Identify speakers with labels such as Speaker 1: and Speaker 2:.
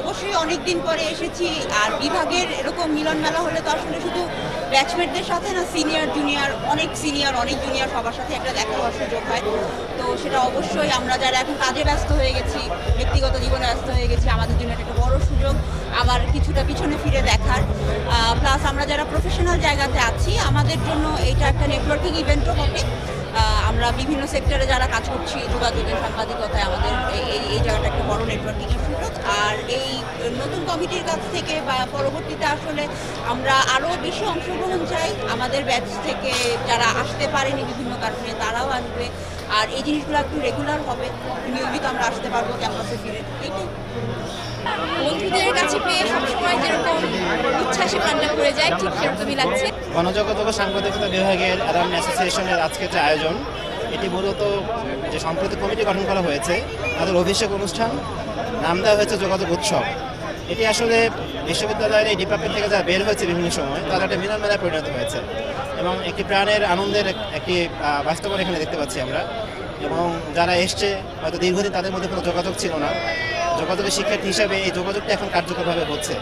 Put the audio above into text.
Speaker 1: অবশ্যই অনেক দিন পরে এসেছি, আর বিভাগের এরকম মিলন মেলা হলে তো আসলে শুধু ব্যাচমেটদের সাথে না, সিনিয়র জুনিয়র অনেক জুনিয়র সবার সাথে একটা দেখা হওয়ার সুযোগ হয়। তো সেটা অবশ্যই আমরা যারা এখন কাজে ব্যস্ত হয়ে গেছি, ব্যক্তিগত জীবনে ব্যস্ত হয়ে গেছি, আমাদের জন্য এটা একটা বড় সুযোগ আবার কিছুটা পিছনে ফিরে দেখার। প্লাস আমরা যারা প্রফেশনাল জায়গাতে আছি, আমাদের জন্য এটা একটা নেটওয়ার্কিং ইভেন্টও বটে। আমরা বিভিন্ন সেক্টরে যারা কাজ করছি, যোগাযোগের সাংবাদিকতায়, আমাদের এই জায়গাটা একটা বড় নেটওয়ার্কিংয়ের সুযোগ। আর এই নতুন কমিটির কাছ থেকে বা পরবর্তীতে আসলে আমরা আরও বেশি অংশগ্রহণ চাই। আমাদের ব্যাচ থেকে যারা আসতে পারেনি বিভিন্ন কারণে, তারাও আসবে। আর এই জিনিসগুলো একটু রেগুলার হবে, নিয়মিত আমরা আসতে পারবো ক্যাম্পাসে ফিরে। এইটাই বন্ধুদের কাছে পেয়ে সবসময় যেরকম উচ্ছ্বাসে প্রাণটা ভরে যায়, ঠিক সেরকমই লাগছে।
Speaker 2: গণযোগাযোগ ও সাংবাদিকতা বিভাগের অ্যালামনি অ্যাসোসিয়েশনের আজকের যে আয়োজন, এটি মূলত যে সম্প্রতি কমিটি গঠন করা হয়েছে তাদের অভিষেক অনুষ্ঠান, নাম দেওয়া হয়েছে যোগাযোগ উৎসব। এটি আসলে বিশ্ববিদ্যালয়ের এই ডিপার্টমেন্ট থেকে যারা বের হয়েছে বিভিন্ন সময়, তারা একটা মিলন মেলায় পরিণত হয়েছে এবং একটি প্রাণের আনন্দের একটি বাস্তবতা এখানে দেখতে পাচ্ছি আমরা। এবং যারা এসছে হয়তো দীর্ঘদিন তাদের মধ্যে কোনো যোগাযোগ ছিল না, যোগাযোগের শিক্ষার্থী হিসাবে এই যোগাযোগটা এখন কার্যকরভাবে হচ্ছে।